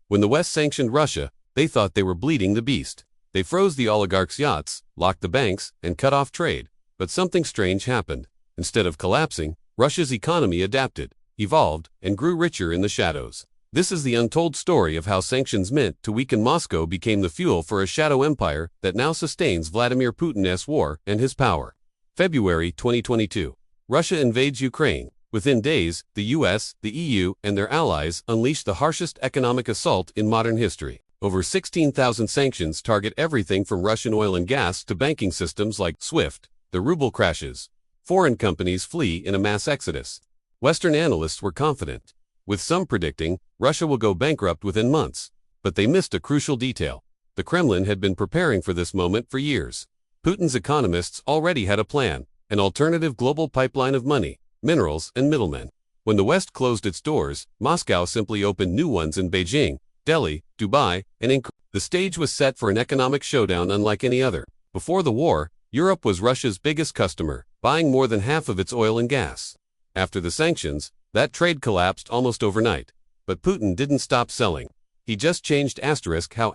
When the West sanctioned Russia, they thought they were bleeding the beast. They froze the oligarchs' yachts, locked the banks, and cut off trade. But something strange happened. Instead of collapsing, Russia's economy adapted, evolved, and grew richer in the shadows. This is the untold story of how sanctions meant to weaken Moscow became the fuel for a shadow empire that now sustains Vladimir Putin's war and his power. February 2022. Russia invades Ukraine. Within days, the US, the EU, and their allies unleashed the harshest economic assault in modern history. Over 16,000 sanctions target everything from Russian oil and gas to banking systems like SWIFT. The ruble crashes. Foreign companies flee in a mass exodus. Western analysts were confident, with some predicting Russia will go bankrupt within months. But they missed a crucial detail. The Kremlin had been preparing for this moment for years. Putin's economists already had a plan, an alternative global pipeline of money, minerals, and middlemen. When the West closed its doors, Moscow simply opened new ones in Beijing, Delhi, Dubai, and the stage was set for an economic showdown unlike any other. Before the war, Europe was Russia's biggest customer, buying more than half of its oil and gas. After the sanctions, that trade collapsed almost overnight. But Putin didn't stop selling. He just changed how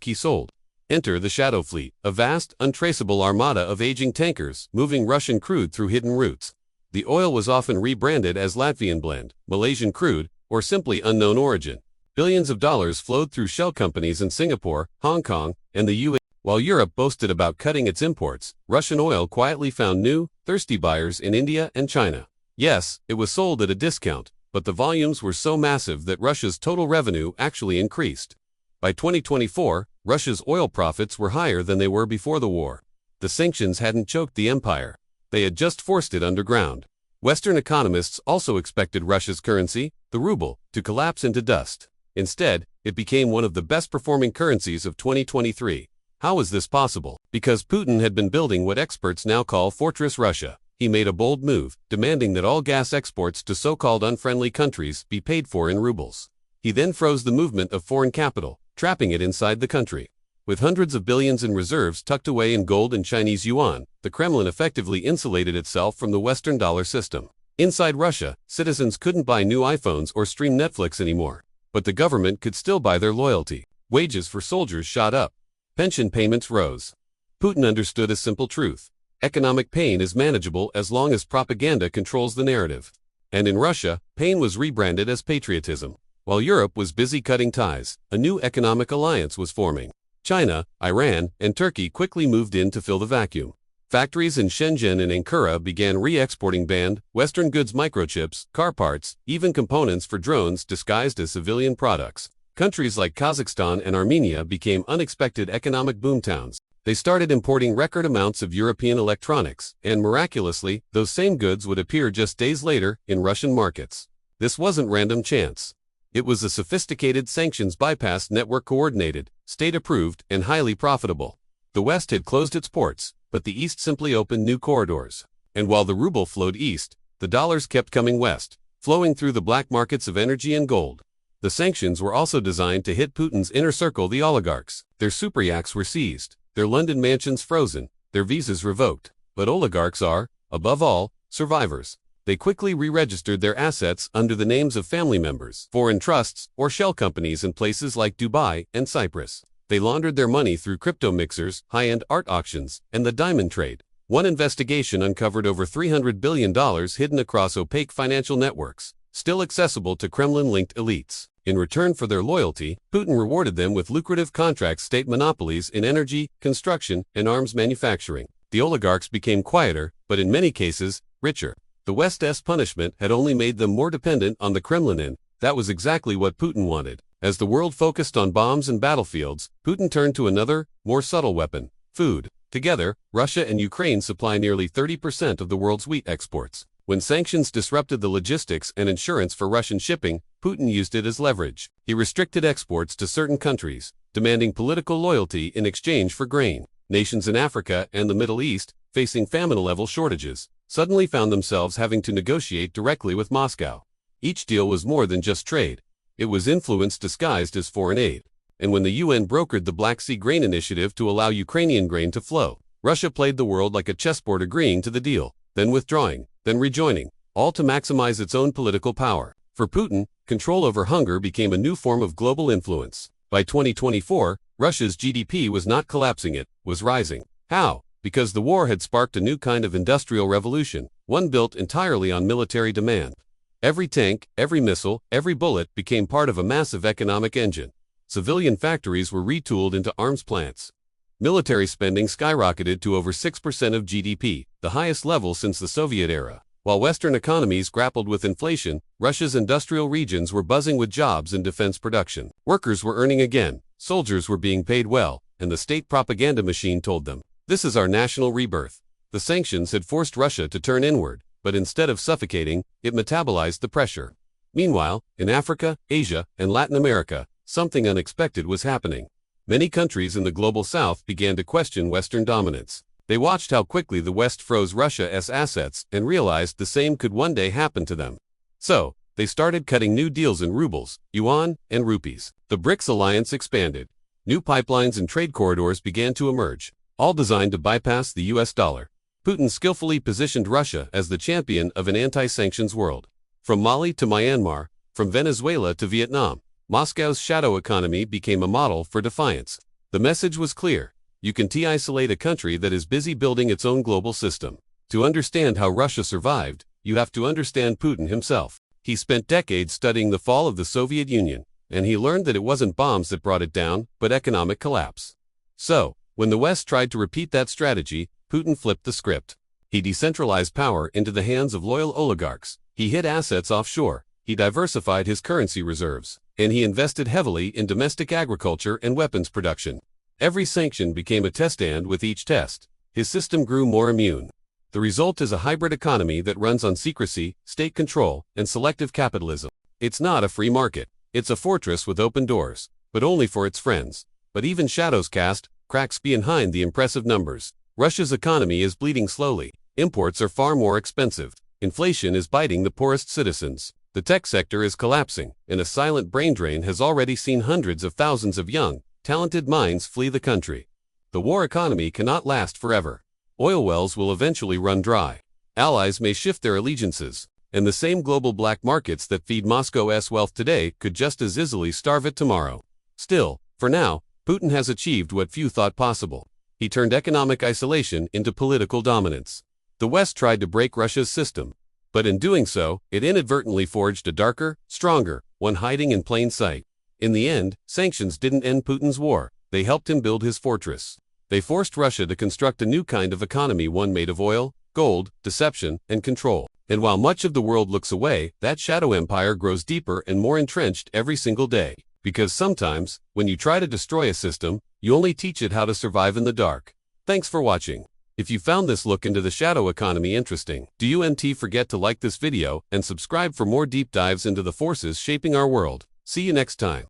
he sold. Enter the Shadow Fleet, a vast, untraceable armada of aging tankers moving Russian crude through hidden routes. The oil was often rebranded as Latvian blend, Malaysian crude, or simply unknown origin. Billions of dollars flowed through shell companies in Singapore, Hong Kong, and the UAE. While Europe boasted about cutting its imports, Russian oil quietly found new, thirsty buyers in India and China. Yes, it was sold at a discount, but the volumes were so massive that Russia's total revenue actually increased. By 2024, Russia's oil profits were higher than they were before the war. The sanctions hadn't choked the empire. They had just forced it underground. Western economists also expected Russia's currency, the ruble, to collapse into dust. Instead, it became one of the best-performing currencies of 2023. How was this possible? Because Putin had been building what experts now call Fortress Russia. He made a bold move, demanding that all gas exports to so-called unfriendly countries be paid for in rubles. He then froze the movement of foreign capital, trapping it inside the country. With hundreds of billions in reserves tucked away in gold and Chinese yuan, the Kremlin effectively insulated itself from the Western dollar system. Inside Russia, citizens couldn't buy new iPhones or stream Netflix anymore. But the government could still buy their loyalty. Wages for soldiers shot up. Pension payments rose. Putin understood a simple truth. Economic pain is manageable as long as propaganda controls the narrative. And in Russia, pain was rebranded as patriotism. While Europe was busy cutting ties, a new economic alliance was forming. China, Iran, and Turkey quickly moved in to fill the vacuum. Factories in Shenzhen and Ankara began re-exporting banned, Western goods microchips, car parts, even components for drones disguised as civilian products. Countries like Kazakhstan and Armenia became unexpected economic boomtowns. They started importing record amounts of European electronics, and miraculously, those same goods would appear just days later in Russian markets. This wasn't random chance. It was a sophisticated sanctions bypass network coordinated, state-approved, and highly profitable. The West had closed its ports, but the East simply opened new corridors. And while the ruble flowed east, the dollars kept coming west, flowing through the black markets of energy and gold. The sanctions were also designed to hit Putin's inner circle, the oligarchs. Their super yachts were seized, their London mansions frozen, their visas revoked. But oligarchs are, above all, survivors. They quickly re-registered their assets under the names of family members, foreign trusts, or shell companies in places like Dubai and Cyprus. They laundered their money through crypto mixers, high-end art auctions, and the diamond trade. One investigation uncovered over $300 billion hidden across opaque financial networks, still accessible to Kremlin-linked elites. In return for their loyalty, Putin rewarded them with lucrative contract state monopolies in energy, construction, and arms manufacturing. The oligarchs became quieter, but in many cases, richer. The West's punishment had only made them more dependent on the Kremlin, and that was exactly what Putin wanted. As the world focused on bombs and battlefields, Putin turned to another, more subtle weapon: food. Together, Russia and Ukraine supply nearly 30% of the world's wheat exports. When sanctions disrupted the logistics and insurance for Russian shipping, Putin used it as leverage. He restricted exports to certain countries, demanding political loyalty in exchange for grain. Nations in Africa and the Middle East, facing famine-level shortages, suddenly found themselves having to negotiate directly with Moscow. Each deal was more than just trade. It was influence disguised as foreign aid. And when the UN brokered the Black Sea Grain Initiative to allow Ukrainian grain to flow, Russia played the world like a chessboard, agreeing to the deal, then withdrawing, then rejoining, all to maximize its own political power. For Putin, control over hunger became a new form of global influence. By 2024, Russia's GDP was not collapsing, it was rising. How? Because the war had sparked a new kind of industrial revolution, one built entirely on military demand. Every tank, every missile, every bullet became part of a massive economic engine. Civilian factories were retooled into arms plants. Military spending skyrocketed to over 6% of GDP, the highest level since the Soviet era. While Western economies grappled with inflation, Russia's industrial regions were buzzing with jobs and defense production. Workers were earning again, soldiers were being paid well, and the state propaganda machine told them, "This is our national rebirth." The sanctions had forced Russia to turn inward, but instead of suffocating, it metabolized the pressure. Meanwhile, in Africa, Asia, and Latin America, something unexpected was happening. Many countries in the global south began to question Western dominance. They watched how quickly the West froze Russia's assets and realized the same could one day happen to them. So, they started cutting new deals in rubles, yuan, and rupees. The BRICS alliance expanded. New pipelines and trade corridors began to emerge, all designed to bypass the US dollar. Putin skillfully positioned Russia as the champion of an anti-sanctions world. From Mali to Myanmar, from Venezuela to Vietnam, Moscow's shadow economy became a model for defiance. The message was clear. You can isolate a country that is busy building its own global system. To understand how Russia survived, you have to understand Putin himself. He spent decades studying the fall of the Soviet Union, and he learned that it wasn't bombs that brought it down, but economic collapse. So, when the West tried to repeat that strategy, Putin flipped the script. He decentralized power into the hands of loyal oligarchs. He hid assets offshore. He diversified his currency reserves, and he invested heavily in domestic agriculture and weapons production. Every sanction became a test, and with each test, his system grew more immune. The result is a hybrid economy that runs on secrecy, state control, and selective capitalism. It's not a free market. It's a fortress with open doors, but only for its friends. But even shadows cast cracks behind the impressive numbers. Russia's economy is bleeding slowly. Imports are far more expensive. Inflation is biting the poorest citizens. The tech sector is collapsing, and a silent brain drain has already seen hundreds of thousands of young, talented minds flee the country. The war economy cannot last forever. Oil wells will eventually run dry. Allies may shift their allegiances, and the same global black markets that feed Moscow's wealth today could just as easily starve it tomorrow. Still, for now, Putin has achieved what few thought possible. He turned economic isolation into political dominance. The West tried to break Russia's system, but in doing so, it inadvertently forged a darker, stronger one, hiding in plain sight. In the end, sanctions didn't end Putin's war. They helped him build his fortress. They forced Russia to construct a new kind of economy, one made of oil, gold, deception, and control. And while much of the world looks away, that shadow empire grows deeper and more entrenched every single day. Because sometimes, when you try to destroy a system, you only teach it how to survive in the dark. Thanks for watching. If you found this look into the shadow economy interesting, don't forget to like this video and subscribe for more deep dives into the forces shaping our world. See you next time.